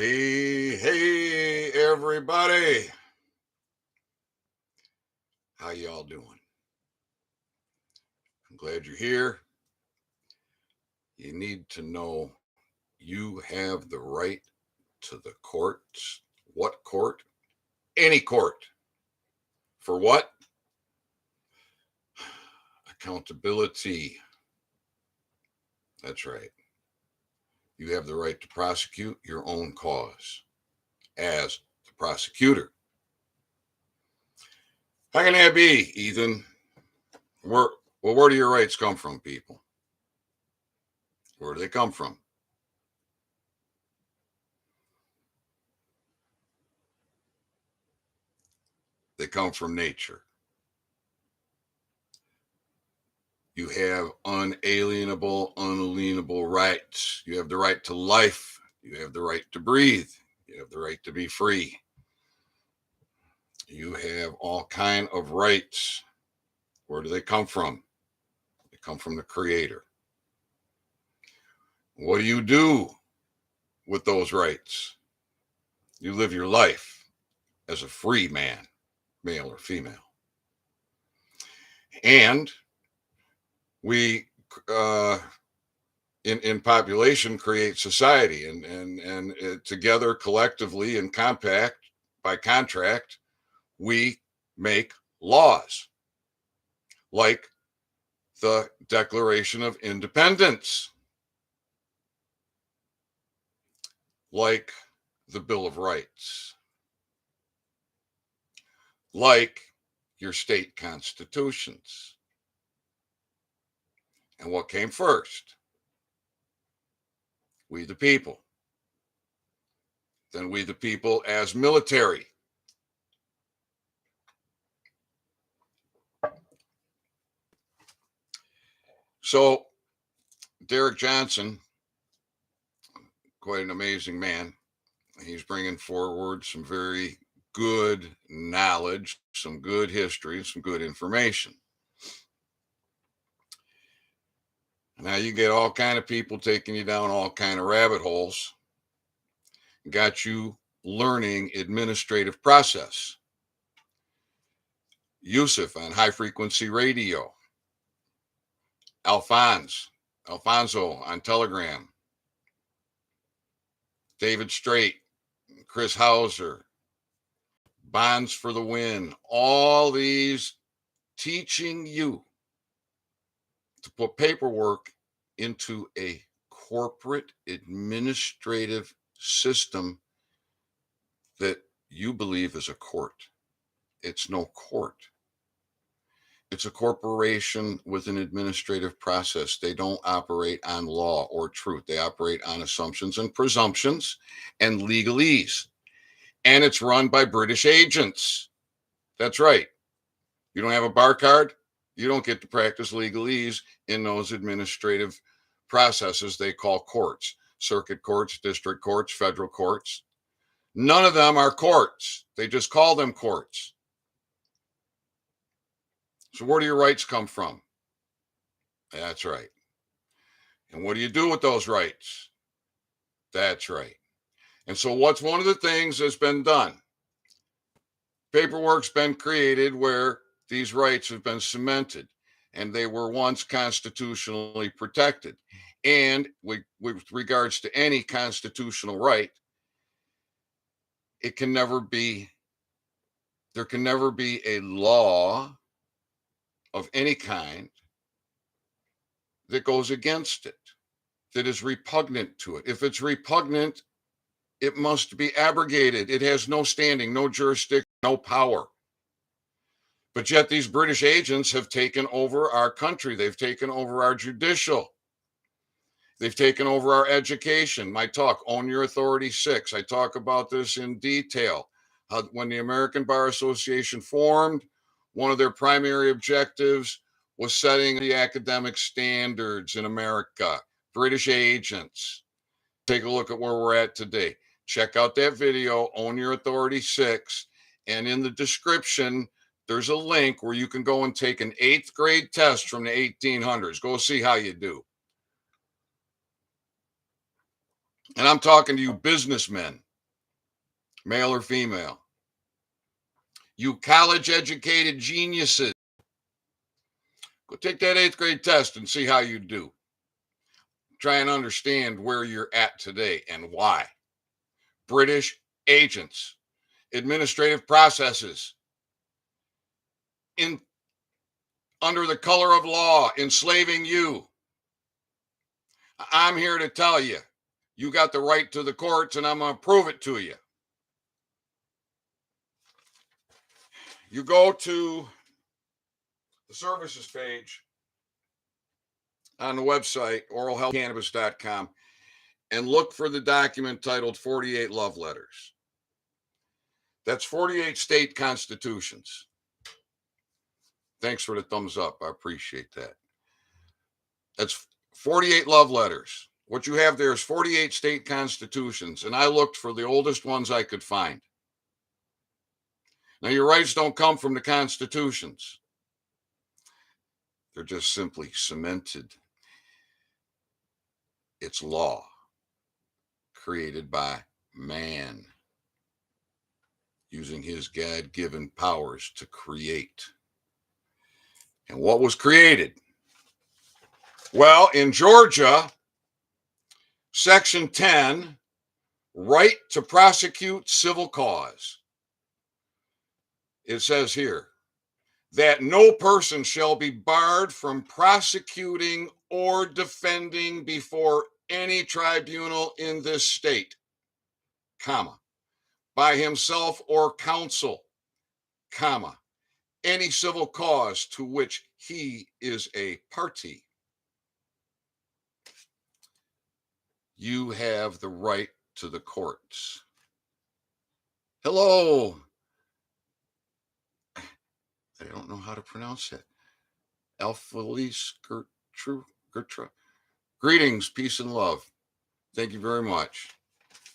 Hey, everybody. How y'all doing? I'm glad you're here. You need to know you have the right to the courts. What court? Any court. For what? Accountability. That's right. You have the right to prosecute your own cause as the prosecutor. How can that be, Ethan? Where do your rights come from, people? Where do they come from? They come from nature. You have unalienable, unalienable rights. You have the right to life. You have the right to breathe. You have the right to be free. You have all kind of rights. Where do they come from? They come from the Creator. What do you do with those rights? You live your life as a free man, male or female. And we in population create society, and together, collectively, in compact, by contract, we make laws like the Declaration of Independence, like the Bill of Rights, like your state constitutions. And what came first? We the people. Then we the people as military. So Derek Johnson, quite an amazing man. He's bringing forward some very good knowledge, some good history, some good information. Now you get all kind of people taking you down all kind of rabbit holes. Got you learning administrative process. Yusuf on high frequency radio. Alfonso on Telegram. David Straight, Chris Hauser, Bonds for the Win. All these teaching you to put paperwork into a corporate administrative system that you believe is a court. It's no court. It's a corporation with an administrative process. They don't operate on law or truth. They operate on assumptions and presumptions and legalese. And it's run by British agents. That's right. You don't have a bar card, you don't get to practice legalese in those administrative processes they call courts. Circuit courts, district courts, federal courts. None of them are courts. They just call them courts. So where do your rights come from? That's right. And what do you do with those rights? That's right. And so what's one of the things that's been done? Paperwork's been created where these rights have been cemented, and they were once constitutionally protected. And with regards to any constitutional right, there can never be a law of any kind that goes against it, that is repugnant to it. If it's repugnant, it must be abrogated. It has no standing, no jurisdiction, no power. But yet these British agents have taken over our country. They've taken over our judicial. They've taken over our education. My talk, Own Your Authority 6, I talk about this in detail. When the American Bar Association formed, one of their primary objectives was setting the academic standards in America. British agents. Take a look at where we're at today. Check out that video, Own Your Authority 6. And in the description, there's a link where you can go and take an 8th grade test from the 1800s. Go see how you do. And I'm talking to you businessmen, male or female. You college-educated geniuses, go take that 8th grade test and see how you do. Try and understand where you're at today and why. British agents, administrative processes, in under the color of law, enslaving you. I'm here to tell you, you got the right to the courts, and I'm going to prove it to you. You go to the services page on the website, oralhealthcannabis.com, and look for the document titled 48 Love Letters. That's 48 state constitutions. Thanks for the thumbs up. I appreciate that. That's 48 love letters. What you have there is 48 state constitutions, and I looked for the oldest ones I could find. Now, your rights don't come from the constitutions. They're just simply cemented. It's law created by man using his God-given powers to create. And what was created? Well, in Georgia, Section 10, right to prosecute civil cause. It says here that no person shall be barred from prosecuting or defending before any tribunal in this state, comma, by himself or counsel, comma, any civil cause to which he is a party. You have the right to the courts. Hello. I don't know how to pronounce it. Alphalise Gertrude. Greetings, peace and love. Thank you very much.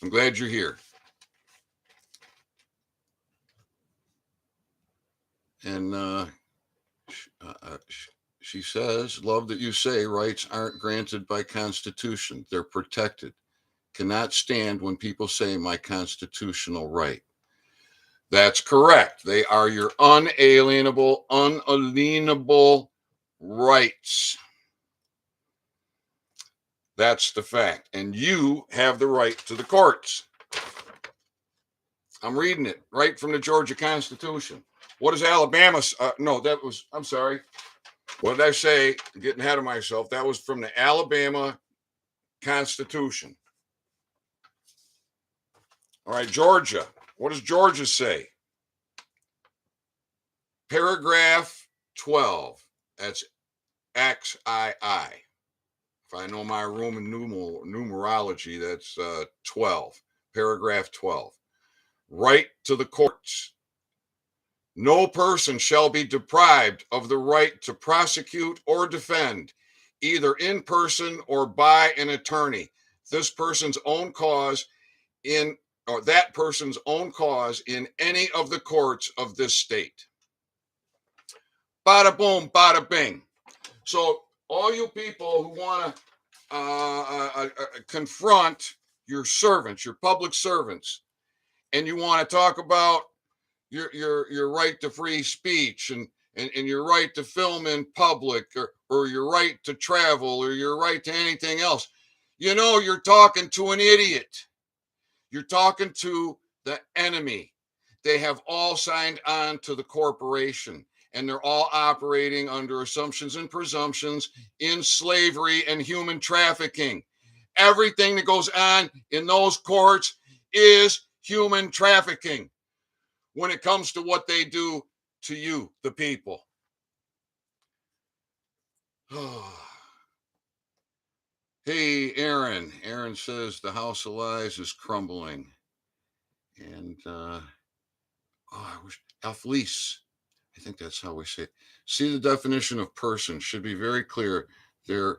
I'm glad you're here. And she says, love that you say rights aren't granted by Constitution. They're protected. Cannot stand when people say my constitutional right. That's correct. They are your unalienable rights. That's the fact. And you have the right to the courts. I'm reading it right from the Georgia Constitution. What is Alabama? I'm sorry. What did I say? I'm getting ahead of myself. That was from the Alabama Constitution. All right, Georgia. What does Georgia say? Paragraph 12. That's XII. If I know my Roman numerology, that's 12. Paragraph 12. Right to the courts. No person shall be deprived of the right to prosecute or defend, either in person or by an attorney, this person's own cause that person's own cause in any of the courts of this state. Bada boom, bada bing. So all you people who want to confront your servants, your public servants, and you want to talk about your right to free speech and your right to film in public or your right to travel or your right to anything else, you're talking to an idiot. You're talking to the enemy. They have all signed on to the corporation, and they're all operating under assumptions and presumptions in slavery and human trafficking. Everything that goes on in those courts is human trafficking when it comes to what they do to you, the people. Hey, Aaron. Aaron says the house of lies is crumbling. And, I wish, Alfleece, I think that's how we say it. See, the definition of person should be very clear. They're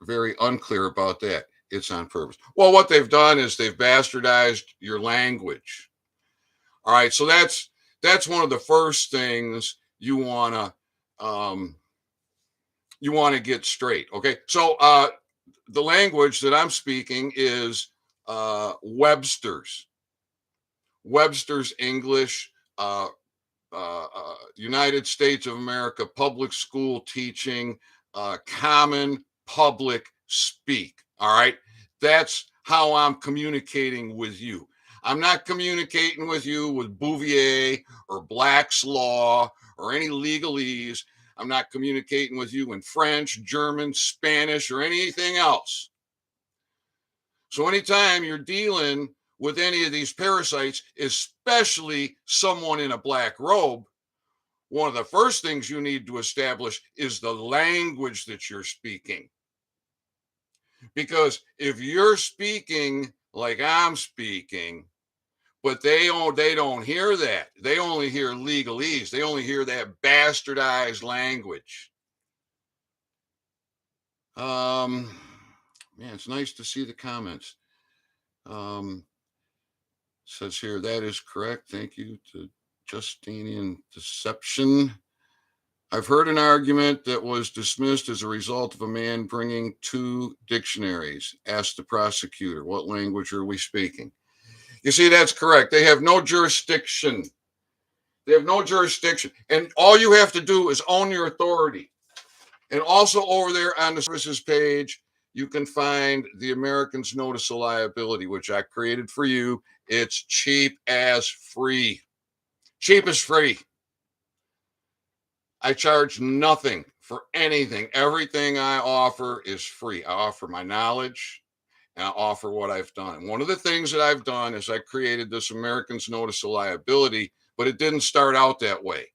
very unclear about that. It's on purpose. Well, what they've done is they've bastardized your language. All right, so that's one of the first things you want to get straight. Okay, so the language that I'm speaking is Webster's. Webster's English, United States of America public school teaching, common public speak. All right. That's how I'm communicating with you. I'm not communicating with you with Bouvier or Black's Law or any legalese. I'm not communicating with you in French, German, Spanish, or anything else. So anytime you're dealing with any of these parasites, especially someone in a black robe, one of the first things you need to establish is the language that you're speaking. Because if you're speaking like I'm speaking, but they don't hear that. They only hear legalese. They only hear that bastardized language. Man, it's nice to see the comments. Says here, that is correct. Thank you to Justinian Deception. I've heard an argument that was dismissed as a result of a man bringing 2 dictionaries. Asked the prosecutor, what language are we speaking? You see, that's correct. They have no jurisdiction. They have no jurisdiction. And all you have to do is own your authority. And also over there on the services page, you can find the Americans Notice of Liability, which I created for you. It's cheap as free. Cheap as free. I charge nothing for anything. Everything I offer is free. I offer my knowledge and I offer what I've done. And one of the things that I've done is I created this Americans Notice of Liability, but it didn't start out that way.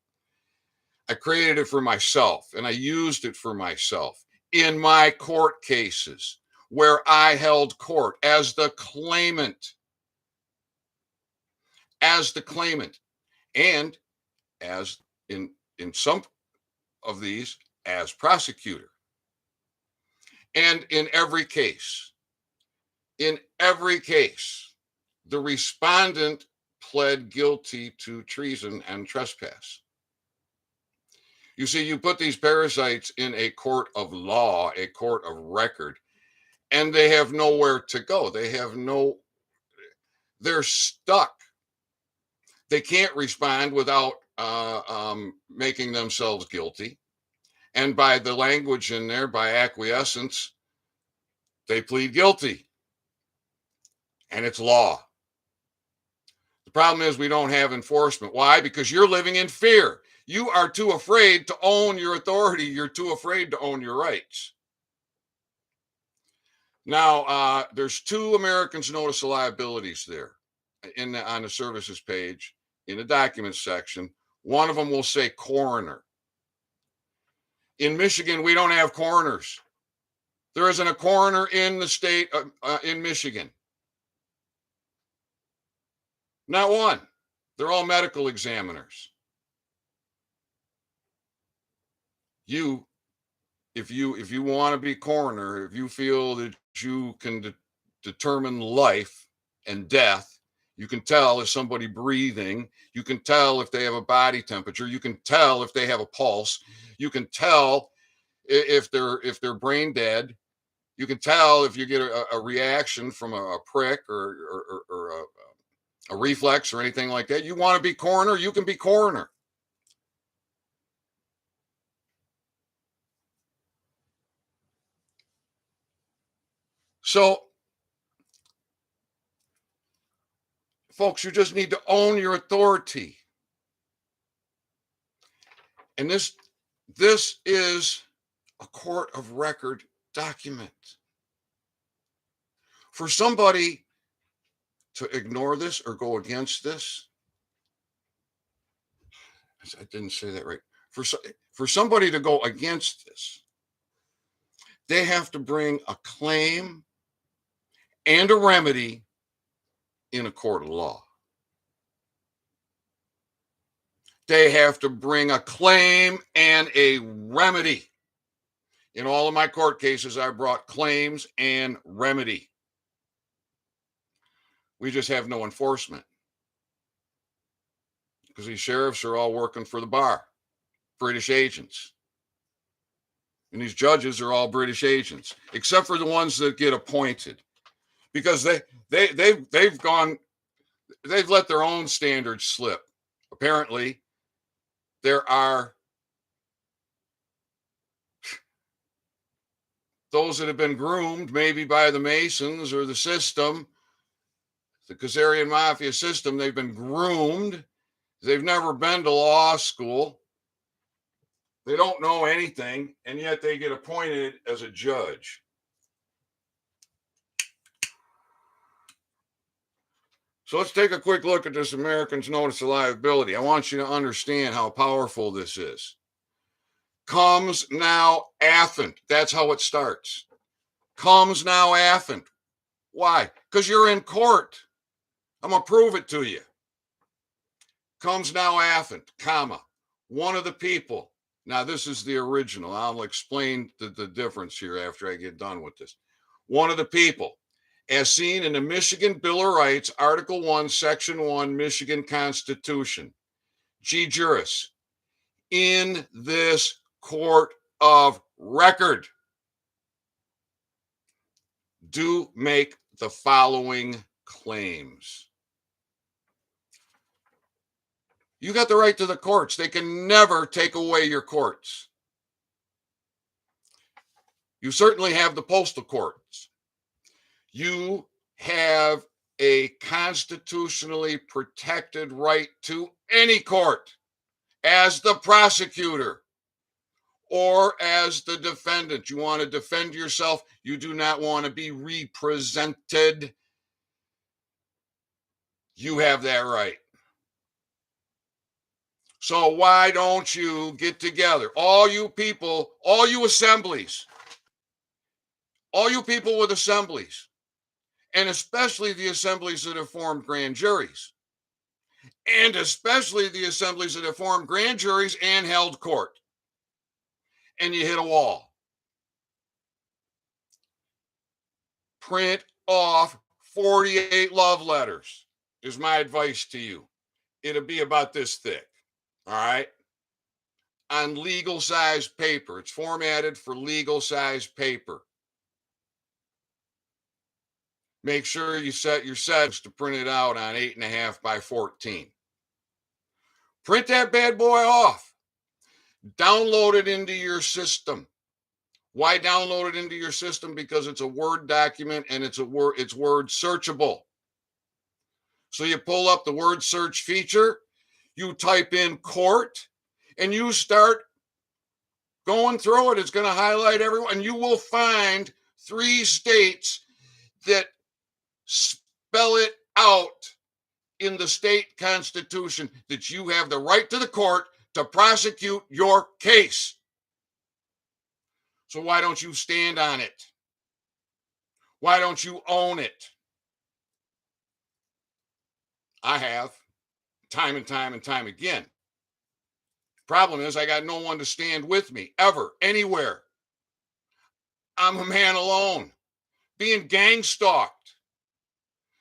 I created it for myself and I used it for myself in my court cases where I held court as the claimant, and as in some of these as prosecutor. And in every case, the respondent pled guilty to treason and trespass. You see, you put these parasites in a court of law, a court of record, and they have nowhere to go. They're stuck. They can't respond without making themselves guilty. And by the language in there, by acquiescence, they plead guilty. And it's law. The problem is we don't have enforcement. Why? Because you're living in fear. You are too afraid to own your authority. You're too afraid to own your rights. Now, there's 2 Americans Notice of Liabilities there on the services page in the documents section. One of them will say coroner. In Michigan, we don't have coroners. There isn't a coroner in the state in Michigan. Not one. They're all medical examiners. If you want to be coroner, if you feel that you can determine life and death, you can tell if somebody breathing, you can tell if they have a body temperature, you can tell if they have a pulse, you can tell if they're brain dead, you can tell if you get a reaction from a prick or a reflex or anything like that. You want to be coroner, you can be coroner. So, folks, you just need to own your authority. And this is a court of record document. For somebody to ignore this or go against this, I didn't say that right. For somebody to go against this, they have to bring a claim and a remedy in a court of law. They have to bring a claim and a remedy. In all of my court cases, I brought claims and remedy. We just have no enforcement because these sheriffs are all working for the bar, British agents. And these judges are all British agents, except for the ones that get appointed, because they've gone They've let their own standards slip. Apparently, there are those that have been groomed maybe by the Masons or the system, the Khazarian Mafia system. They've been groomed. They've never been to law school. They don't know anything, and yet they get appointed as a judge. So let's take a quick look at this Americans Notice of Liability. I want you to understand how powerful this is. Comes now affiant. That's how it starts. Comes now affiant. Why? Because you're in court. I'm going to prove it to you. Comes now affiant, comma, one of the people. Now, this is the original. I'll explain the difference here after I get done with this. One of the people, as seen in the Michigan Bill of Rights, Article 1, Section 1, Michigan Constitution. G. Juris, in this court of record, do make the following claims. You got the right to the courts. They can never take away your courts. You certainly have the postal courts. You have a constitutionally protected right to any court as the prosecutor or as the defendant. You want to defend yourself. You do not want to be represented. You have that right. So why don't you get together? All you people, all you assemblies, all you people with assemblies, and especially the assemblies that have formed grand juries, and especially the assemblies that have formed grand juries and held court, and you hit a wall. Print off 48 love letters is my advice to you. It'll be about this thick, all right? On legal size paper. It's formatted for legal size paper. Make sure you set your settings to print it out on 8.5 by 14. Print that bad boy off. Download it into your system. Why download it into your system? Because it's a Word document and it's word searchable. So you pull up the word search feature, you type in court, and you start going through it. It's going to highlight everyone. You will find 3 states that spell it out in the state constitution that you have the right to the court to prosecute your case. So why don't you stand on it? Why don't you own it? I have, time and time and time again. Problem is, I got no one to stand with me, ever, anywhere. I'm a man alone, being gang stalked.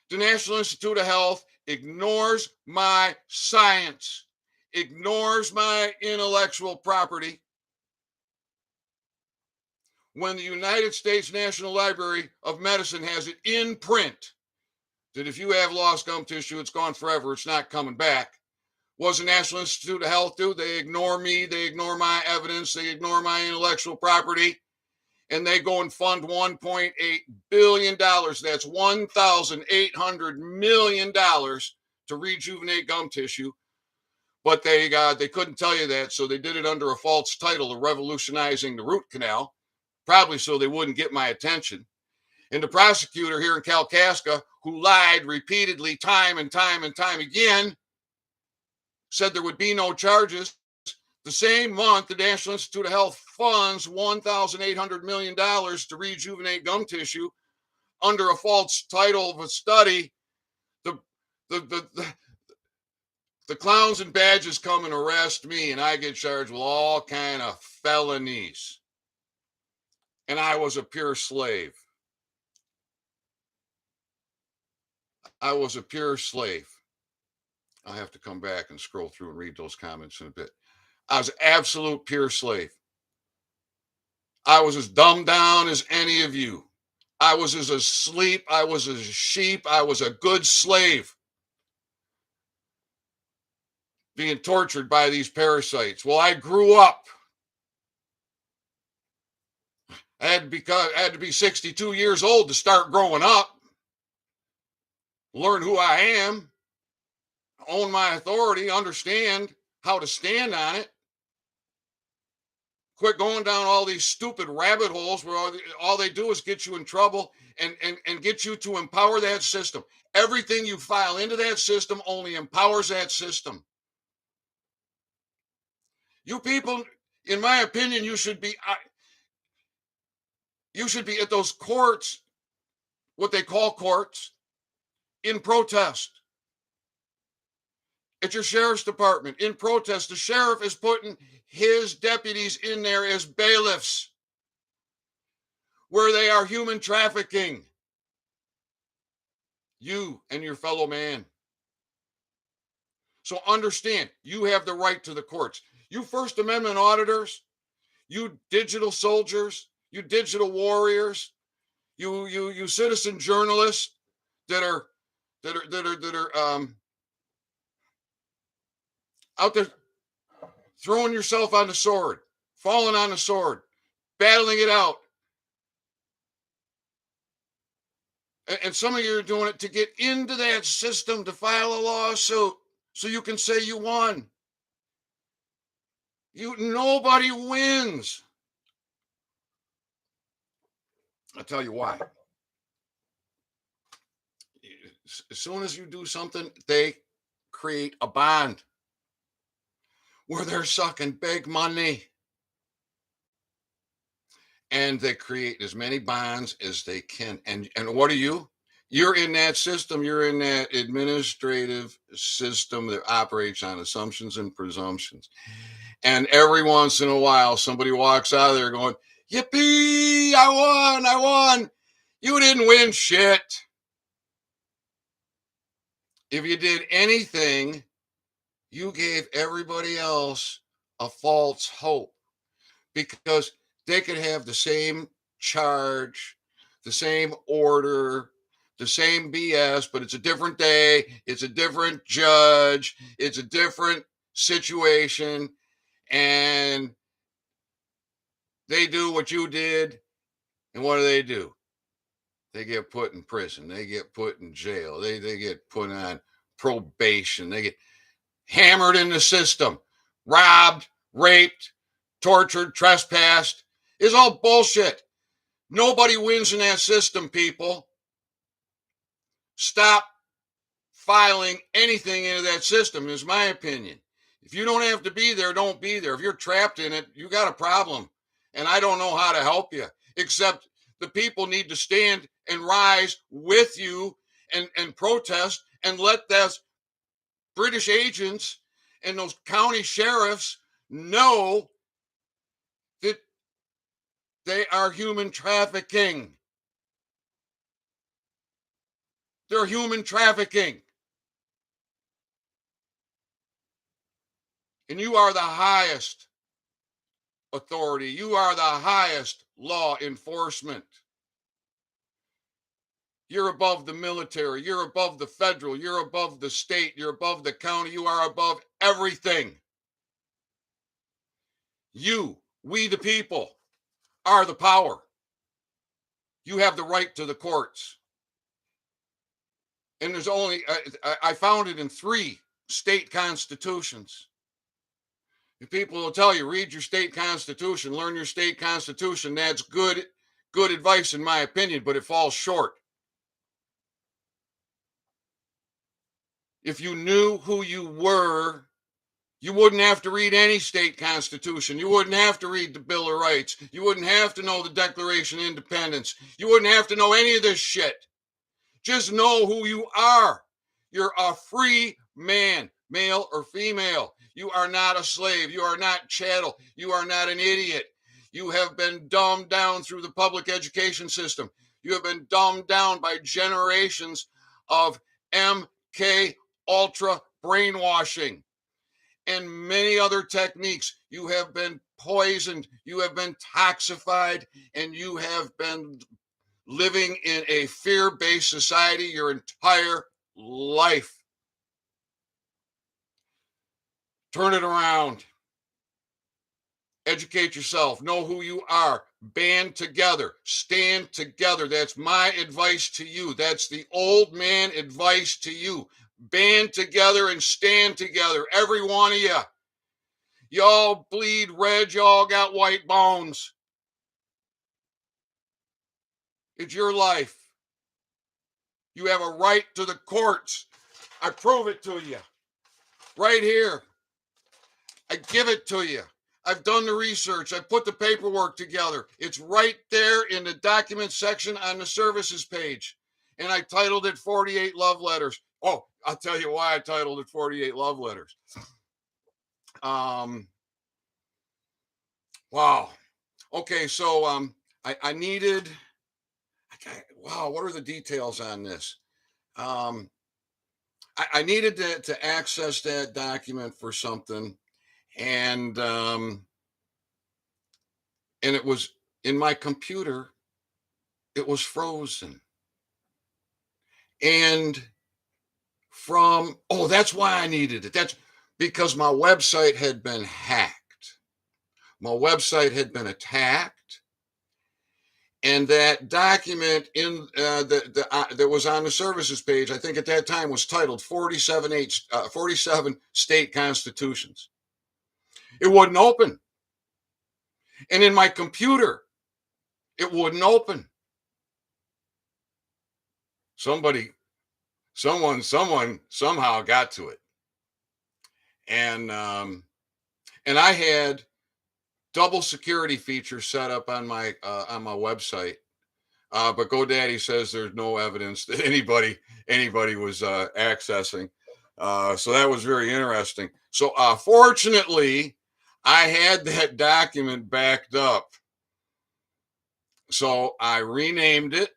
The National Institute of Health ignores my science, ignores my intellectual property. When the United States National Library of Medicine has it in print that if you have lost gum tissue, it's gone forever, it's not coming back. What does the National Institute of Health do? They ignore me, they ignore my evidence, they ignore my intellectual property, and they go and fund $1.8 billion. That's $1,800 million to rejuvenate gum tissue. But they couldn't tell you that, so they did it under a false title of revolutionizing the root canal, probably so they wouldn't get my attention. And the prosecutor here in Kalkaska, who lied repeatedly time and time and time again, said there would be no charges. The same month, the National Institute of Health funds $1,800 million to rejuvenate gum tissue under a false title of a study. The clowns and badges come and arrest me, and I get charged with all kind of felonies. And I was a pure slave. I was a pure slave. I'll have to come back and scroll through and read those comments in a bit. I was absolute pure slave. I was as dumbed down as any of you. I was as asleep. I was as a sheep. I was a good slave. being tortured by these parasites. Well, I grew up. I had to be 62 years old to start growing up, learn who I am, own my authority, understand how to stand on it. Quit going down all these stupid rabbit holes where all they do is get you in trouble and get you to empower that system. Everything you file into that system only empowers that system. You people, in my opinion, you should be at those courts, what they call courts, in protest. At your sheriff's department, in protest. The sheriff is putting his deputies in there as bailiffs, where they are human trafficking you and your fellow man. So understand, you have the right to the courts. You First Amendment auditors, you digital soldiers, you digital warriors, you citizen journalists that are out there throwing yourself on the sword, falling on the sword, battling it out. And some of you are doing it to get into that system to file a lawsuit so you can say you won. Nobody wins. I'll tell you why. As soon as you do something, they create a bond where they're sucking big money. And they create as many bonds as they can. And what are you? You're in that system. You're in that administrative system that operates on assumptions and presumptions. And every once in a while, somebody walks out of there going, yippee, I won. You didn't win shit. If you did anything, you gave everybody else a false hope, because they could have the same charge, the same order, the same BS, but it's a different day, it's a different judge, it's a different situation, and they do what you did, and what do? They get put in prison, they get put in jail, they get put on probation, they get hammered in the system, robbed, raped, tortured, trespassed. It's all bullshit. Nobody wins in that system, people. Stop filing anything into that system, is my opinion. If you don't have to be there, don't be there. If you're trapped in it, you got a problem. And I don't know how to help you, except the people need to stand and rise with you and protest, and let those British agents and those county sheriffs know that they are human trafficking. They're human trafficking. And you are the highest authority. You are the highest law enforcement. You're above the military. You're above the federal. You're above the state. You're above the county. You are above everything. We the people, are the power. You have the right to the courts. And there's only, I found it in 3 state constitutions. People will tell you, read your state constitution, learn your state constitution. That's good advice, in my opinion, but it falls short. If you knew who you were, you wouldn't have to read any state constitution. You wouldn't have to read the Bill of Rights. You wouldn't have to know the Declaration of Independence. You wouldn't have to know any of this shit. Just know who you are. You're a free man, male or female. You are not a slave. You are not chattel. You are not an idiot. You have been dumbed down through the public education system. You have been dumbed down by generations of MK Ultra brainwashing and many other techniques. You have been poisoned. You have been toxified, and you have been living in a fear-based society your entire life. Turn it around. Educate yourself. Know who you are. Band together. Stand together. That's my advice to you. That's the old man advice to you. Band together and stand together. Every one of you. Y'all bleed red. Y'all got white bones. It's your life. You have a right to the courts. I prove it to you. Right here. I give it to you. I've done the research. I put the paperwork together. It's right there in the document section on the services page. And I titled it 48 Love Letters. Oh, I'll tell you why I titled it 48 Love Letters. Wow. Okay, so I needed, wow, what are the details on this? I needed to access that document for something. And it was in my computer, it was frozen. And that's why I needed it. That's because my website had been hacked. My website had been attacked. And that document that was on the services page, I think at that time was titled 47 state constitutions. It wouldn't open. And in my computer, it wouldn't open. Someone somehow got to it. And I had double security features set up on my website. But GoDaddy says there's no evidence that anybody was accessing. So that was very interesting. So fortunately, I had that document backed up. So I renamed it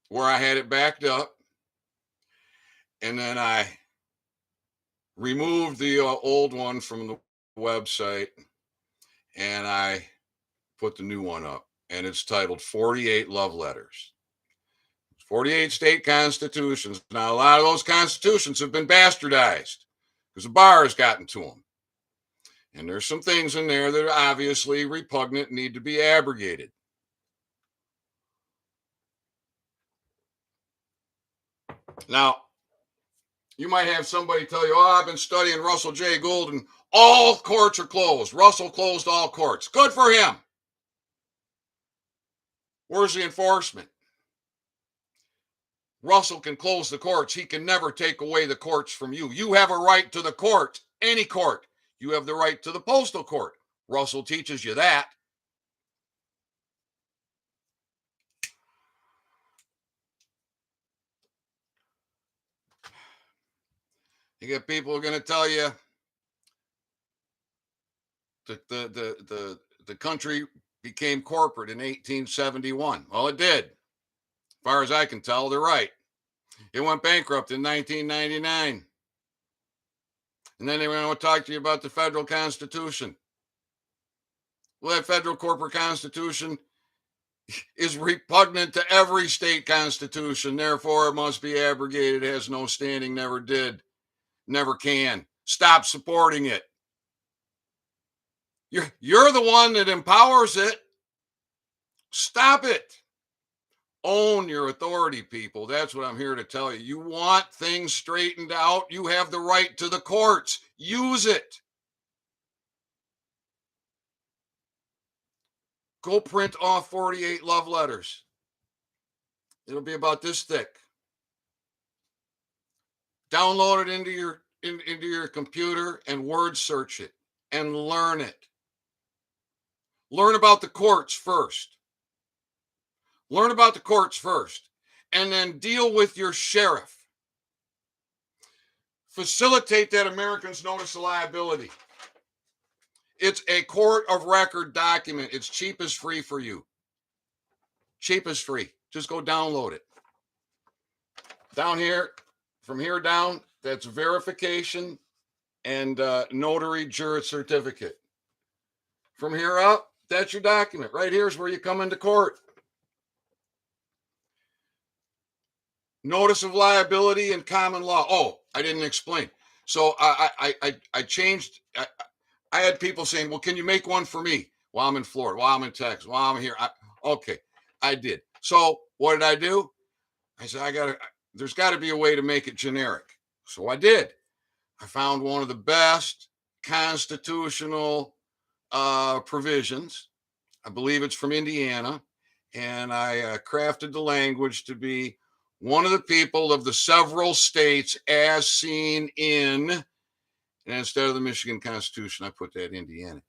where I had it backed up. And then I removed the old one from the website and I put the new one up. And it's titled 48 Love Letters. 48 state constitutions. Now, a lot of those constitutions have been bastardized because the bar has gotten to them. And there's some things in there that are obviously repugnant and need to be abrogated. Now, you might have somebody tell you, I've been studying Russell J. Gould and all courts are closed. Russell closed all courts. Good for him. Where's the enforcement? Russell can close the courts. He can never take away the courts from you. You have a right to the court, any court. You have the right to the postal court. Russell teaches you that. You get people who are going to tell you that the country became corporate in 1871. Well, it did. As far as I can tell, they're right. It went bankrupt in 1999. And then they want to talk to you about the federal constitution. Well, that federal corporate constitution is repugnant to every state constitution. Therefore, it must be abrogated. It has no standing, never did, never can. Stop supporting it. You're the one that empowers it. Stop it. Own your authority, people. That's what I'm here to tell you. You want things straightened out, you have the right to the courts. Use it. Go print off 48 love letters. It'll be about this thick. Download it into your computer and word search it and learn it. Learn about the courts first. Learn about the courts first, and then deal with your sheriff. Facilitate that Americans Notice of Liability. It's a court of record document. It's cheap as free for you. Cheap as free. Just go download it. Down here, from here down, that's verification and notary juris certificate. From here up, that's your document. Right here is where you come into court. Notice of liability and common law. Oh, I didn't explain. So I changed. I had people saying, "Well, can you make one for me?" While I'm in Florida, while I'm in Texas, while I'm here. Okay, I did. So what did I do? I said, there's got to be a way to make it generic. So I did. I found one of the best constitutional provisions. I believe it's from Indiana. And I crafted the language to be one of the people of the several states as seen in, and instead of the Michigan Constitution, I put that Indiana.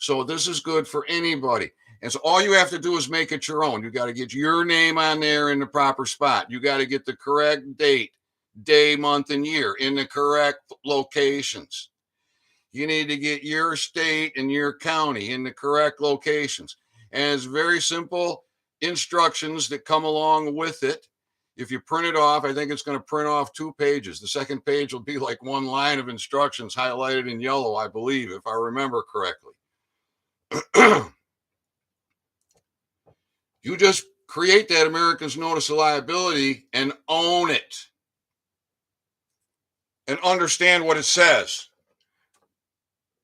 So this is good for anybody. And so all you have to do is make it your own. You got to get your name on there in the proper spot. You got to get the correct date, day, month, and year in the correct locations. You need to get your state and your county in the correct locations. And it's very simple instructions that come along with it. If you print it off, I think it's going to print off 2 pages. The second page will be like 1 line of instructions highlighted in yellow, I believe, if I remember correctly. You just create that Americans Notice of Liability and own it and understand what it says.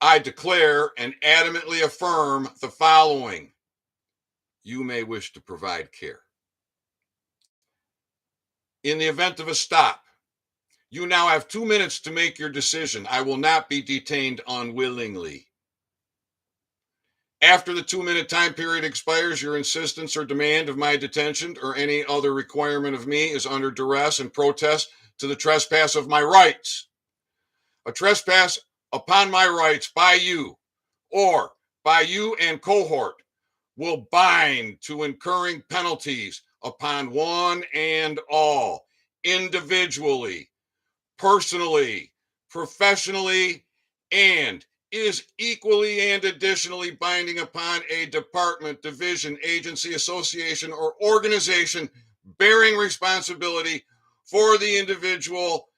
I declare and adamantly affirm the following. You may wish to provide care. In the event of a stop, you now have 2 minutes to make your decision. I will not be detained unwillingly. After the 2-minute time period expires, your insistence or demand of my detention or any other requirement of me is under duress and protest to the trespass of my rights. A trespass upon my rights by you or by you and cohort will bind to incurring penalties upon one and all, individually, personally, professionally, and is equally and additionally binding upon a department, division, agency, association, or organization bearing responsibility for the individual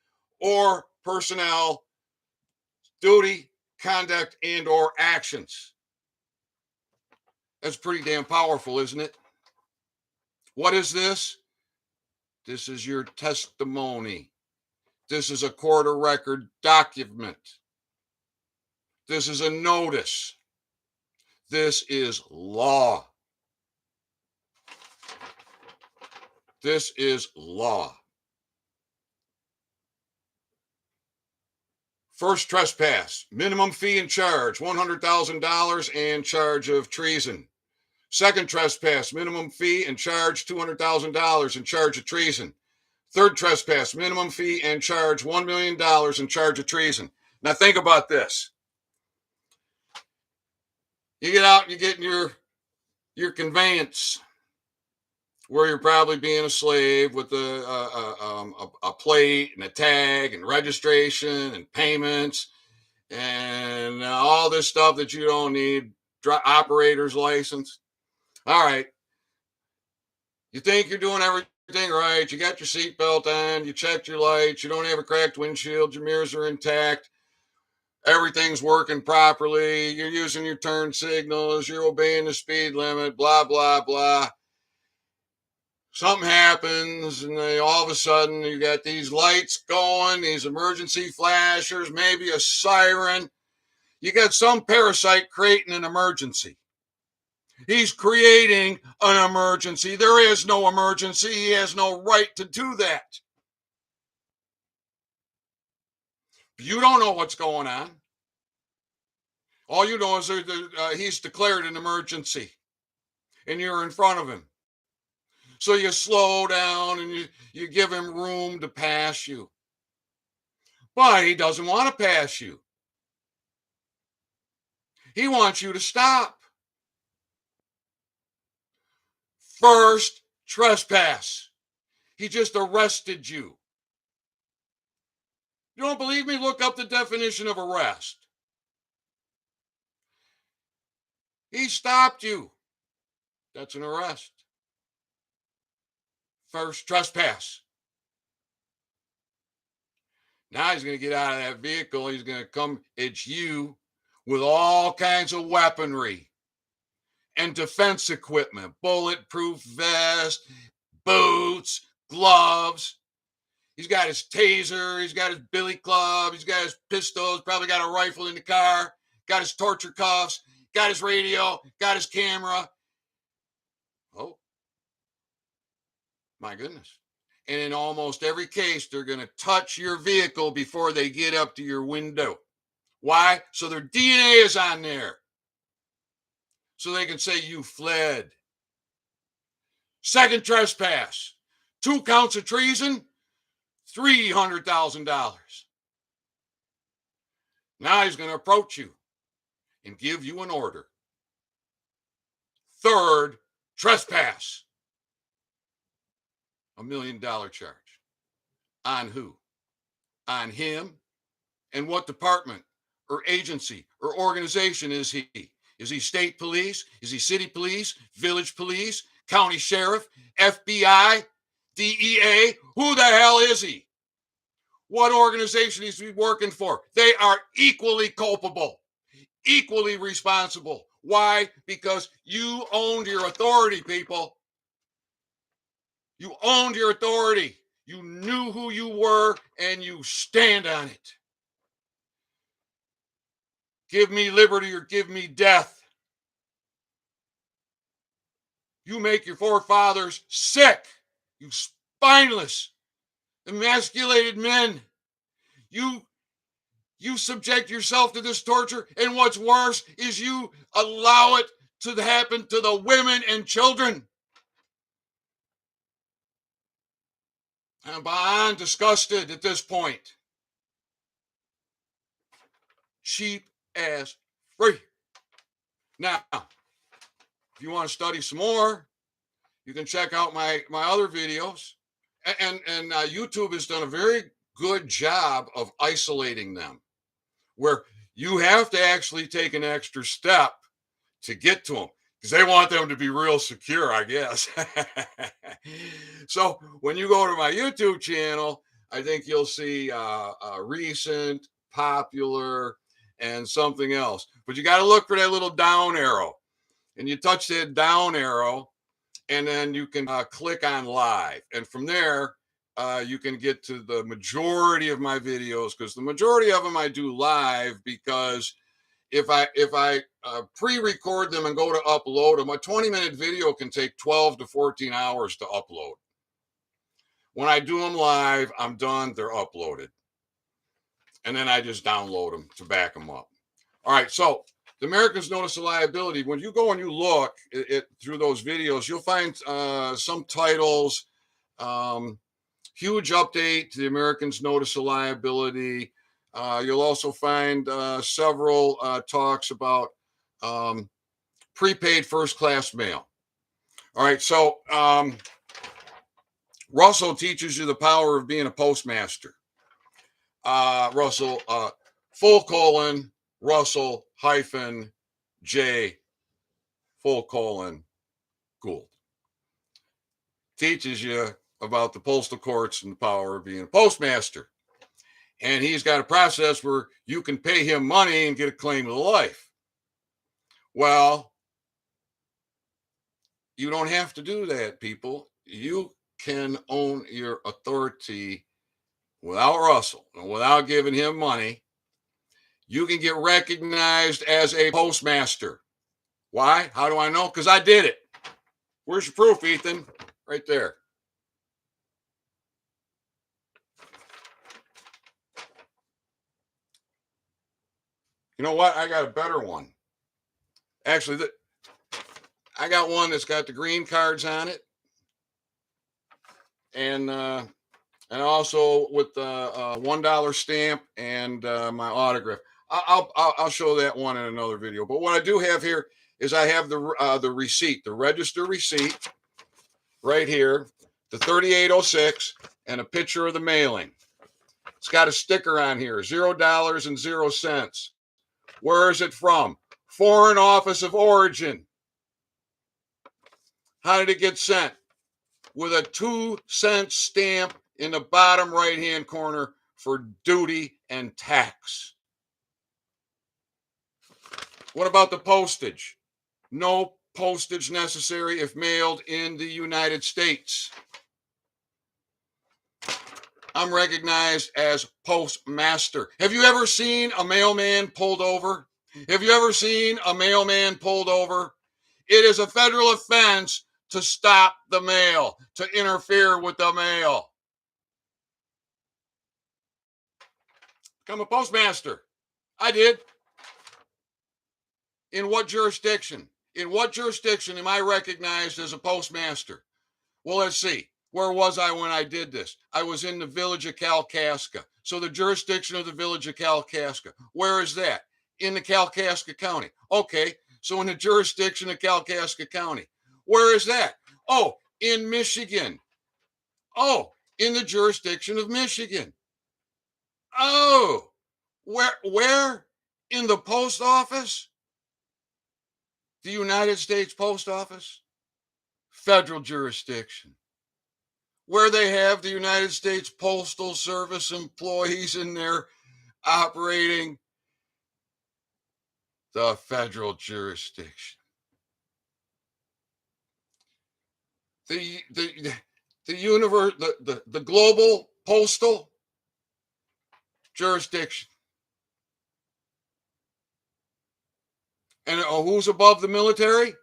or personnel, duty, conduct, and or actions. That's pretty damn powerful, isn't it? What is this? This is your testimony. This is a court of record document. This is a notice. This is law. This is law. First trespass, minimum fee and charge, $100,000 and charge of treason. Second trespass, minimum fee and charge, $200,000 and charge of treason. Third trespass, minimum fee and charge, $1 million and charge of treason. Now think about this. You get out and you get in your conveyance where you're probably being a slave with a plate and a tag and registration and payments and all this stuff that you don't need, operator's license. All right. You think you're doing everything right. You got your seatbelt on. You checked your lights. You don't have a cracked windshield. Your mirrors are intact. Everything's working properly. You're using your turn signals. You're obeying the speed limit, blah, blah, blah. Something happens, and all of a sudden you got these lights going, these emergency flashers, maybe a siren. You got some parasite creating an emergency. He's creating an emergency. There is no emergency. He has no right to do that. You don't know what's going on. All you know is he's declared an emergency, and you're in front of him. So you slow down and you give him room to pass you. But he doesn't want to pass you. He wants you to stop. First trespass. He just arrested you. You don't believe me? Look up the definition of arrest. He stopped you. That's an arrest. First trespass. Now he's going to get out of that vehicle. He's going to come at you with all kinds of weaponry and defense equipment, bulletproof vest, boots, gloves. He's got his taser. He's got his billy club. He's got his pistols. Probably got a rifle in the car. Got his torture cuffs. Got his radio. Got his camera. Oh, my goodness. And in almost every case, they're going to touch your vehicle before they get up to your window. Why? So their DNA is on there. So they can say you fled. Second trespass. 2 counts of treason, $300,000. Now he's going to approach you and give you an order. Third trespass. $1 million charge. On who? On him. And what department or agency or organization is he? Is he state police? Is he city police? Village police? County sheriff? FBI? DEA? Who the hell is he? What organization is he working for? They are equally culpable, equally responsible. Why? Because you owned your authority, people. You owned your authority. You knew who you were, and you stand on it. Give me liberty or give me death. You make your forefathers sick. You spineless, emasculated men. You subject yourself to this torture, and what's worse is you allow it to happen to the women and children. I'm beyond disgusted at this point. Cheap as free. Now, if you want to study some more, you can check out my other videos. And YouTube has done a very good job of isolating them, where you have to actually take an extra step to get to them, because they want them to be real secure, I guess. So when you go to my YouTube channel, I think you'll see recent, popular, and something else. But you got to look for that little down arrow. And you touch that down arrow, and then you can click on live. And from there, you can get to the majority of my videos, because the majority of them I do live, because if I pre-record them and go to upload them, a 20-minute video can take 12 to 14 hours to upload. When I do them live, I'm done, they're uploaded. And then I just download them to back them up. All right, so the Americans Notice of Liability, when you go and you look through those videos, you'll find some titles, huge update to the Americans Notice of Liability. You'll also find several talks about prepaid first-class mail. All right, so Russell teaches you the power of being a postmaster. Russell, Russell hyphen J Gould. Teaches you about the postal courts and the power of being a postmaster. And he's got a process where you can pay him money and get a claim of life. Well, you don't have to do that, people. You can own your authority without Russell and without giving him money. You can get recognized as a postmaster. Why? How do I know? Because I did it. Where's your proof, Ethan? Right there. You know what? I got a better one. Actually, I got one that's got the green cards on it, and also with the $1 stamp and my autograph. I'll show that one in another video. But what I do have here is I have the receipt, the register receipt, right here, the 3806, and a picture of the mailing. It's got a sticker on here, $0.00. Where is it from? Foreign Office of Origin. How did it get sent? With a 2-cent stamp in the bottom right-hand corner for duty and tax. What about the postage? No postage necessary if mailed in the United States. I'm recognized as postmaster. Have you ever seen a mailman pulled over? Have you ever seen a mailman pulled over? It is a federal offense to stop the mail, to interfere with the mail. Become a postmaster. I did. In what jurisdiction? In what jurisdiction am I recognized as a postmaster? Well, let's see. Where was I when I did this? I was in the village of Kalkaska. So the jurisdiction of the village of Kalkaska. Where is that? In the Kalkaska County. Okay. So in the jurisdiction of Kalkaska County. Where is that? Oh, in Michigan. Oh, in the jurisdiction of Michigan. Oh, where? In the post office? The United States Post Office? Federal jurisdiction. Where they have the United States Postal Service employees in there operating the federal jurisdiction. The universe, the global postal jurisdiction. And who's above the military?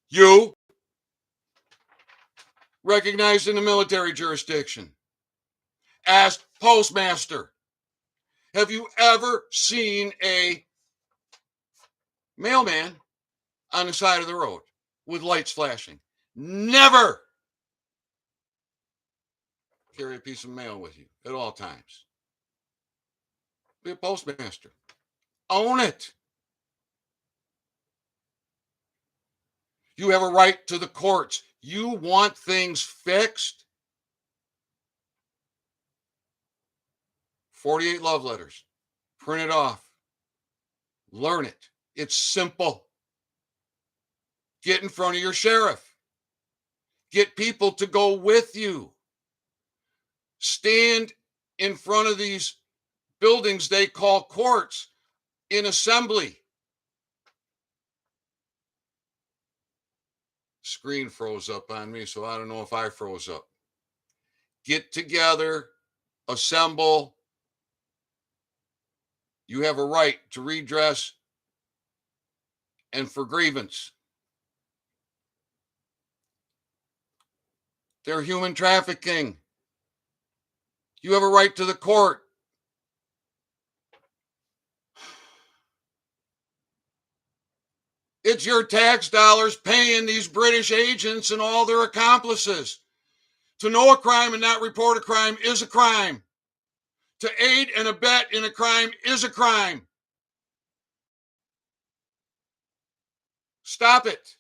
You. Recognized in the military jurisdiction as postmaster. Have you ever seen a mailman on the side of the road with lights flashing? Never. Carry a piece of mail with you at all times. Be a postmaster. Own it. You have a right to the courts. You want things fixed? 48 love letters. Print it off. Learn it. It's simple. Get in front of your sheriff. Get people to go with you. Stand in front of these buildings they call courts in assembly. Screen froze up on me, so I don't know if I froze up. Get together, assemble. You have a right to redress and for grievance. They're human trafficking. You have a right to the court. It's your tax dollars paying these British agents and all their accomplices. To know a crime and not report a crime is a crime. To aid and abet in a crime is a crime. Stop it.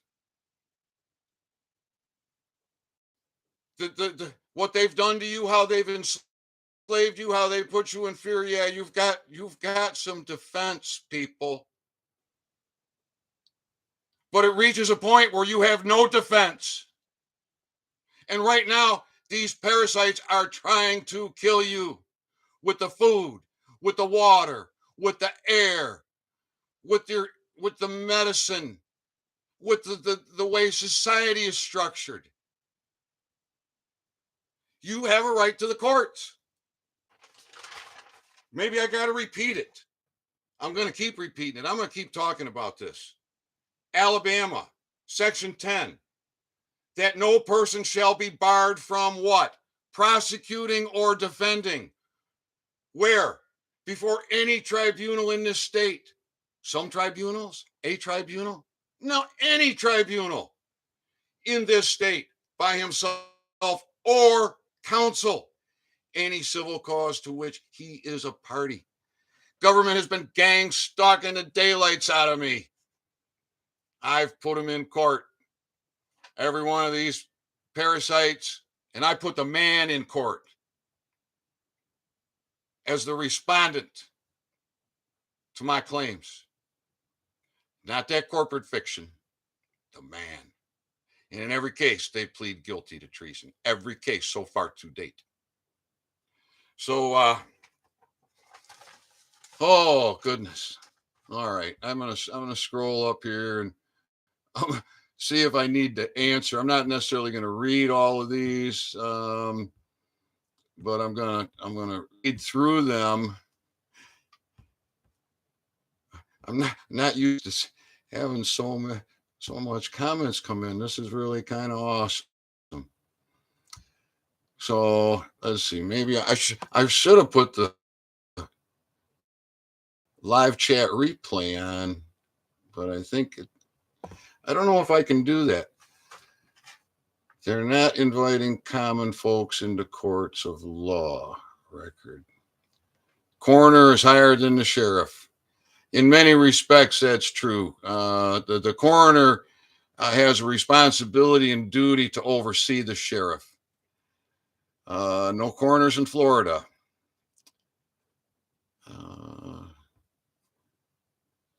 What they've done to you, how they've enslaved you, how they put you in fear. Yeah, you've got some defense, people. But it reaches a point where you have no defense. And right now, these parasites are trying to kill you with the food, with the water, with the air, with the medicine, with the way society is structured. You have a right to the courts. Maybe I got to repeat it. I'm going to keep repeating it. I'm going to keep talking about this. Alabama, Section 10, that no person shall be barred from what? Prosecuting or defending. Where? Before any tribunal in this state. Some tribunals, a tribunal. No, any tribunal in this state by himself or counsel. Any civil cause to which he is a party. Government has been gang stalking the daylights out of me. I've put them in court. Every one of these parasites, and I put the man in court as the respondent to my claims. Not that corporate fiction, the man. And in every case, they plead guilty to treason. Every case so far to date. So, oh goodness. All right, I'm gonna scroll up here and see if I need to answer. I'm not necessarily going to read all of these. but I'm gonna read through them. I'm not used to having so much comments come in. This is really kind of awesome. So let's see. Maybe I should have put the live chat replay on, but I don't know if I can do that. They're not inviting common folks into courts of law record. Coroner is higher than the sheriff. In many respects, that's true. The coroner has a responsibility and duty to oversee the sheriff. No coroners in Florida.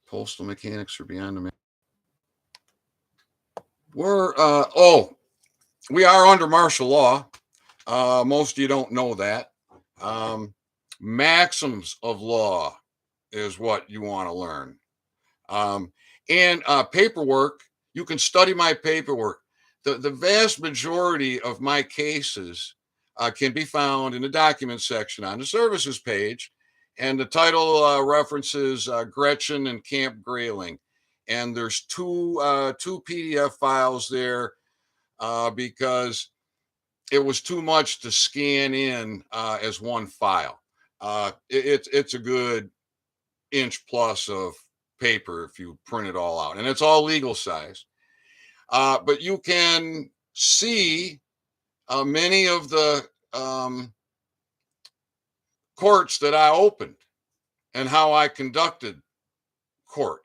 Postal mechanics are beyond the. We are under martial law. Most of you don't know that. Maxims of law is what you want to learn. And paperwork, you can study my paperwork. The vast majority of my cases can be found in the documents section on the services page. And the title references Gretchen and Camp Grayling. And there's two PDF files there because it was too much to scan in as one file. It's a good inch plus of paper if you print it all out, and it's all legal size. But you can see many of the courts that I opened and how I conducted court.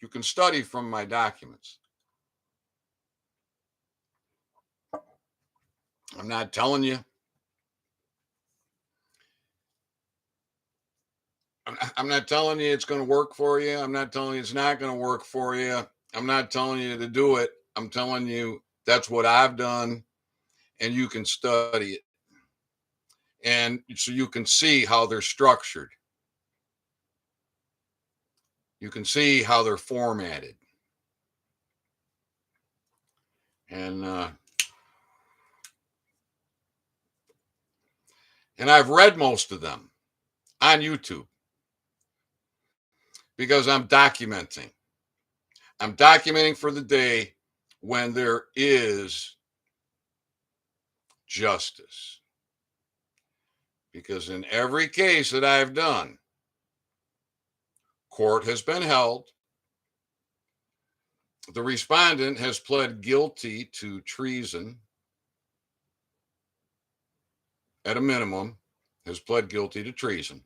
You can study from my documents. I'm not telling you. I'm not telling you it's going to work for you. I'm not telling you it's not going to work for you. I'm not telling you to do it. I'm telling you that's what I've done, and you can study it. And so you can see how they're structured. You can see how they're formatted. And I've read most of them on YouTube because I'm documenting. I'm documenting for the day when there is justice. Because in every case that I've done, court has been held. The respondent has pled guilty to treason. At a minimum, has pled guilty to treason.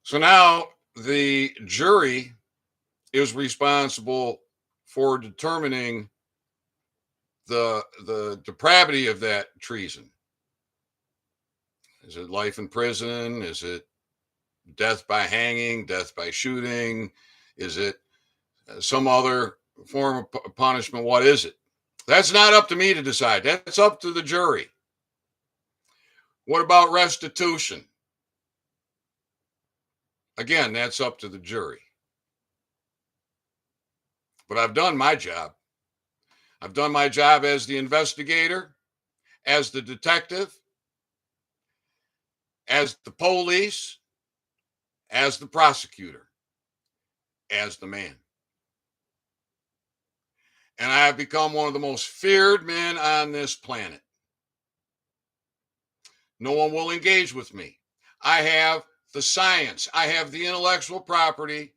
So now the jury is responsible for determining the depravity of that treason. Is it life in prison? Is it death by hanging, death by shooting? Is it some other form of punishment? What is it? That's not up to me to decide. That's up to the jury. What about restitution? Again, that's up to the jury. But I've done my job. I've done my job as the investigator, as the detective, as the police, as the prosecutor, as the man. And I have become one of the most feared men on this planet. No one will engage with me. I have the science. I have the intellectual property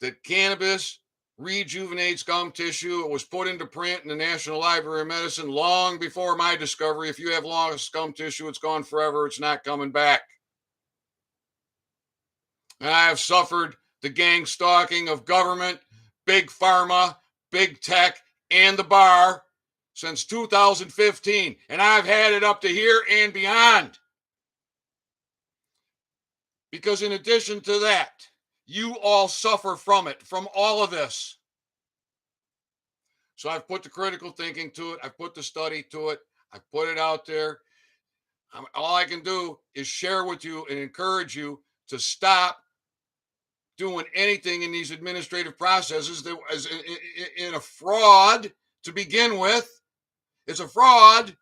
that cannabis rejuvenates gum tissue. It was put into print in the National Library of Medicine long before my discovery. If you have lost gum tissue, it's gone forever. It's not coming back. And I have suffered the gang stalking of government, big pharma, big tech, and the bar since 2015. And I've had it up to here and beyond. Because in addition to that, you all suffer from it, from all of this. So I've put the critical thinking to it. I've put the study to it. I've put it out there. All I can do is share with you and encourage you to stop doing anything in these administrative processes that is in a fraud to begin with. It's a fraud.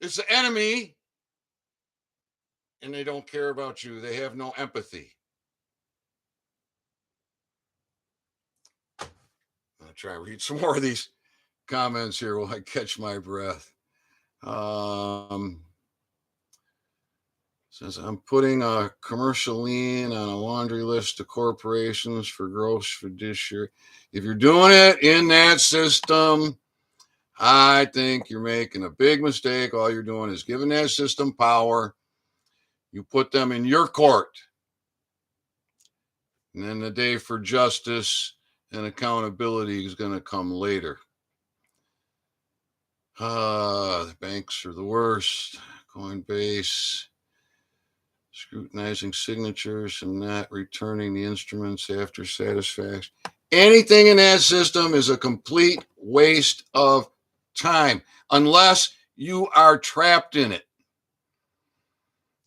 It's the enemy, and they don't care about you. They have no empathy. I'll try to read some more of these comments here while I catch my breath. Says, I'm putting a commercial lien on a laundry list of corporations for gross fiduciary. If you're doing it in that system, I think you're making a big mistake. All you're doing is giving that system power. You put them in your court. And then the day for justice and accountability is going to come later. The banks are the worst. Coinbase, scrutinizing signatures and not returning the instruments after satisfaction. Anything in that system is a complete waste of time unless you are trapped in it.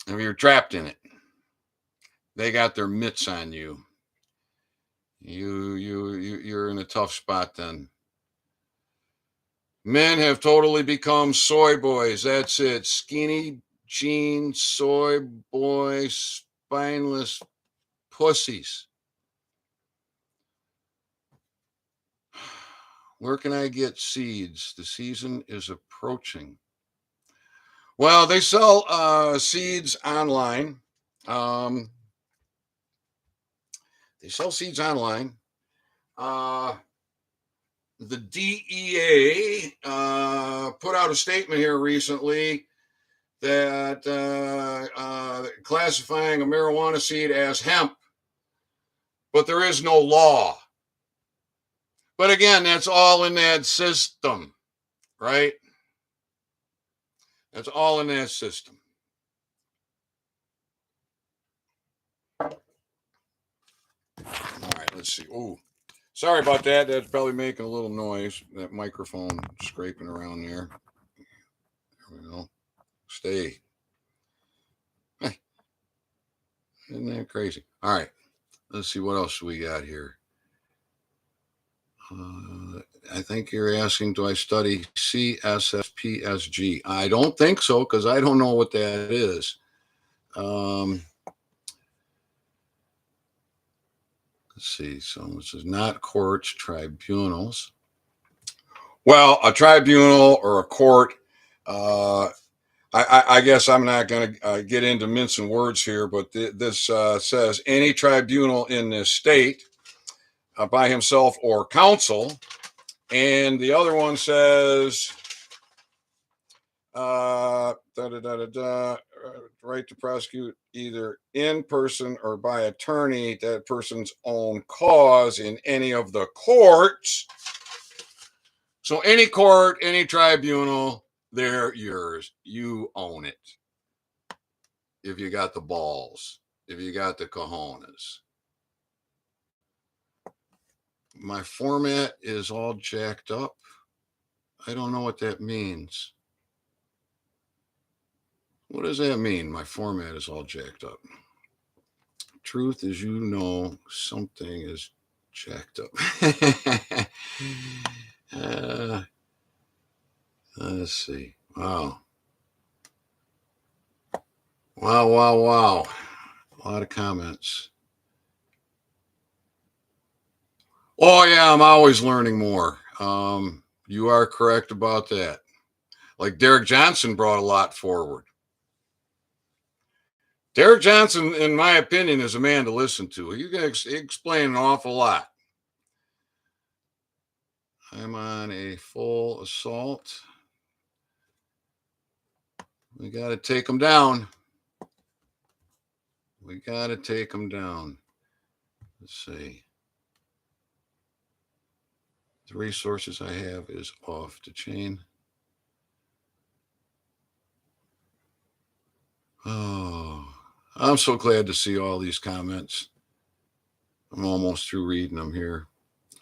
If you're trapped in it, they got their mitts on you. You're in a tough spot then. Men have totally become soy boys. That's it. Skinny jean, soy boy, spineless pussies. Where can I get seeds? The season is approaching. Well, they sell seeds online. They sell seeds online. The DEA put out a statement here recently that classifying a marijuana seed as hemp, but there is no law. But again, that's all in that system, right? That's all in that system. All right, let's see. Oh, sorry about that. That's probably making a little noise. That microphone scraping around there. There we go. Stay. Hey, isn't that crazy? All right, let's see what else we got here. I think you're asking, do I study CSSPSG? I don't think so because I don't know what that is. Let's see. So this is not courts, tribunals. Well, a tribunal or a court, I guess I'm not going to get into mincing words here, but this says any tribunal in this state by himself or counsel. And the other one says, right to prosecute either in person or by attorney that person's own cause in any of the courts. So any court, any tribunal, they're yours. You own it. If you got the balls, if you got the cojones. My format is all jacked up. I don't know what that means. What does that mean? My format is all jacked up. Truth is, you know, something is jacked up. Let's see. Wow. Wow. A lot of comments. Oh, yeah, I'm always learning more. You are correct about that. Like Derek Johnson brought a lot forward. Derek Johnson, in my opinion, is a man to listen to. He can explain an awful lot. I'm on a full assault. We got to take them down. We got to take them down. Let's see. The resources I have is off the chain. Oh, I'm so glad to see all these comments. I'm almost through reading them here.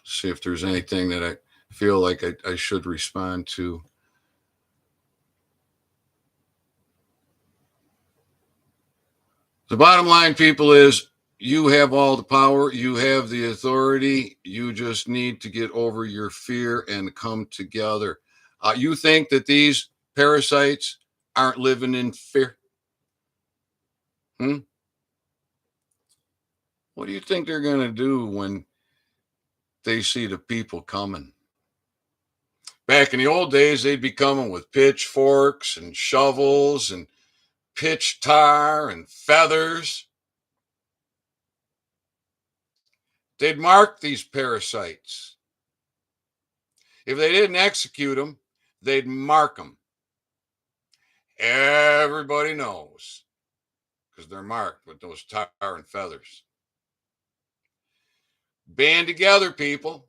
See if there's anything that I feel like I should respond to. The bottom line, people, is you have all the power. You have the authority. You just need to get over your fear and come together. You think that these parasites aren't living in fear? Hmm? What do you think they're going to do when they see the people coming? Back in the old days, they'd be coming with pitchforks and shovels and pitch tar and feathers. They'd mark these parasites. If they didn't execute them, they'd mark them. Everybody knows because they're marked with those tar and feathers. Band together, people.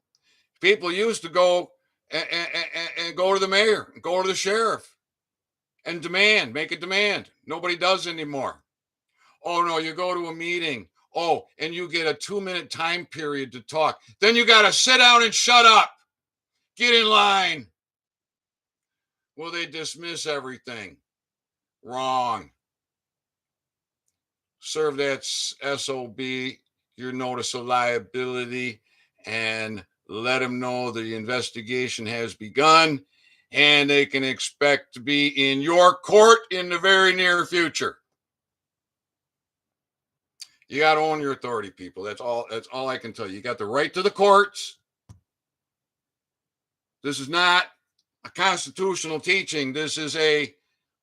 People used to go and go to the mayor, go to the sheriff, and demand, make a demand. Nobody does anymore. Oh no, you go to a meeting. Oh, and you get a 2-minute time period to talk. Then you got to sit down and shut up. Get in line. Well, they dismiss everything. Wrong. Serve that SOB, your notice of liability, and let them know the investigation has begun and they can expect to be in your court in the very near future. You got to own your authority, people. That's all I can tell you. You got the right to the courts. This is not a constitutional teaching. This is a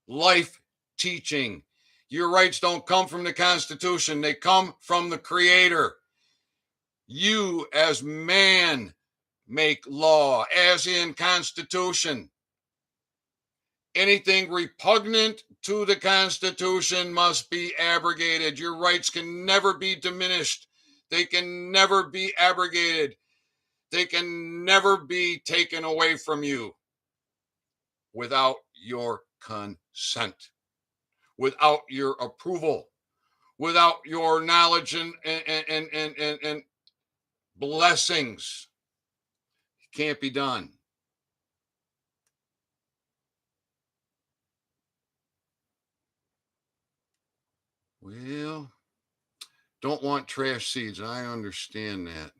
life teaching. Your rights don't come from the Constitution. They come from the Creator. You as man make law, as in Constitution. Anything repugnant to the Constitution must be abrogated. Your rights can never be diminished. They can never be abrogated. They can never be taken away from you without your consent, without your approval, without your knowledge and blessings. It can't be done. Well, don't want trash seeds. I understand that.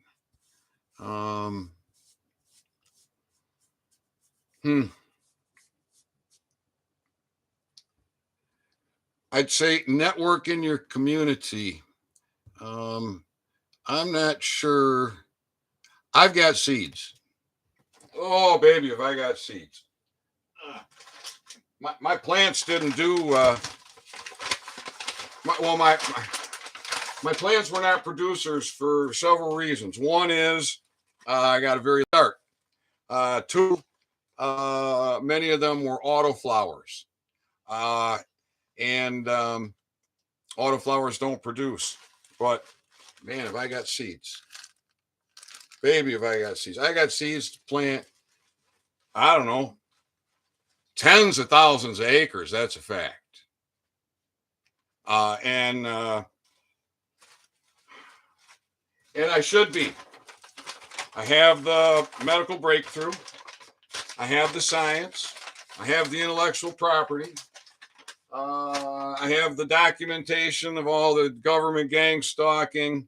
I'd say network in your community. I'm not sure. I've got seeds. Oh, baby, if I got seeds. My plants didn't do. My plants were not producers for several reasons. One is I got a very dark. Two, many of them were autoflowers. And autoflowers don't produce. But man, if I got seeds, baby, if I got seeds, I got seeds to plant. I don't know, tens of thousands of acres. That's a fact. And I should be. I have the medical breakthrough. I have the science. I have the intellectual property. I have the documentation of all the government gang stalking.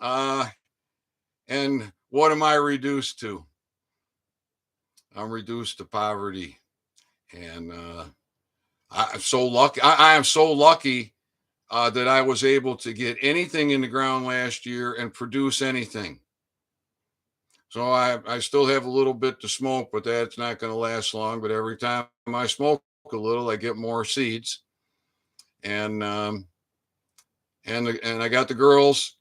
And what am I reduced to? I'm reduced to poverty. And I'm so lucky. I am so lucky that I was able to get anything in the ground last year and produce anything. So I still have a little bit to smoke, but that's not going to last long. But every time I smoke a little, I get more seeds. And I got the girls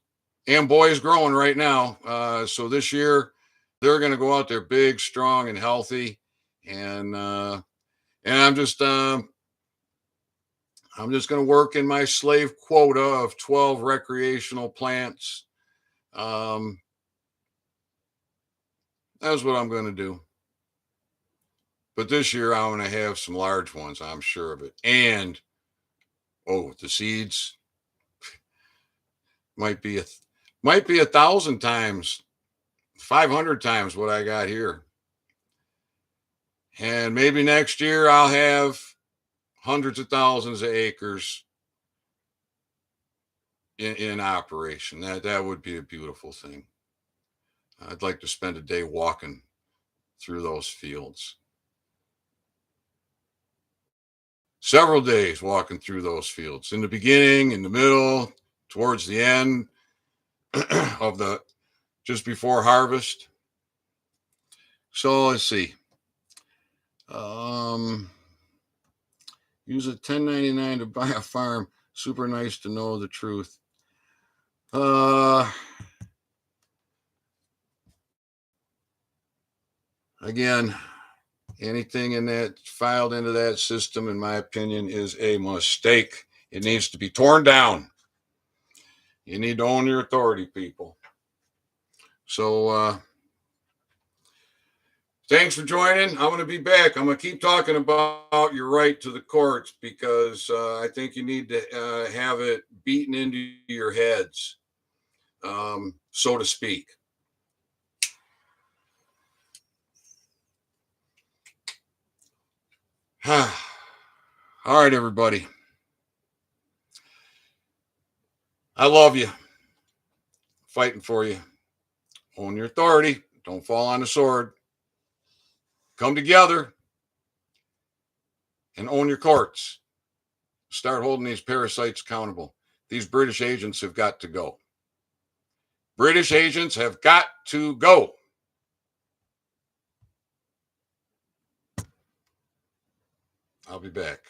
and boys growing right now. So this year they're going to go out there big, strong, and healthy. And I'm just going to work in my slave quota of 12 recreational plants. That's what I'm going to do. But this year I'm going to have some large ones. I'm sure of it. And the seeds might be 1,000 times, 500 times what I got here. And maybe next year I'll have hundreds of thousands of acres in operation. That would be a beautiful thing. I'd like to spend a day walking through those fields. several days walking through those fields, in the beginning, in the middle, towards the end of the, just before harvest. So let's see. Use a 1099 to buy a farm. Super nice to know the truth. Again, anything in that filed into that system, in my opinion, is a mistake. It needs to be torn down. You need to own your authority, people. So thanks for joining. I'm going to be back. I'm going to keep talking about your right to the courts, because I think you need to have it beaten into your heads, so to speak. All right, everybody. I love you. Fighting for you. Own your authority. Don't fall on the sword. Come together and own your courts. Start holding these parasites accountable. These British agents have got to go. British agents have got to go. I'll be back.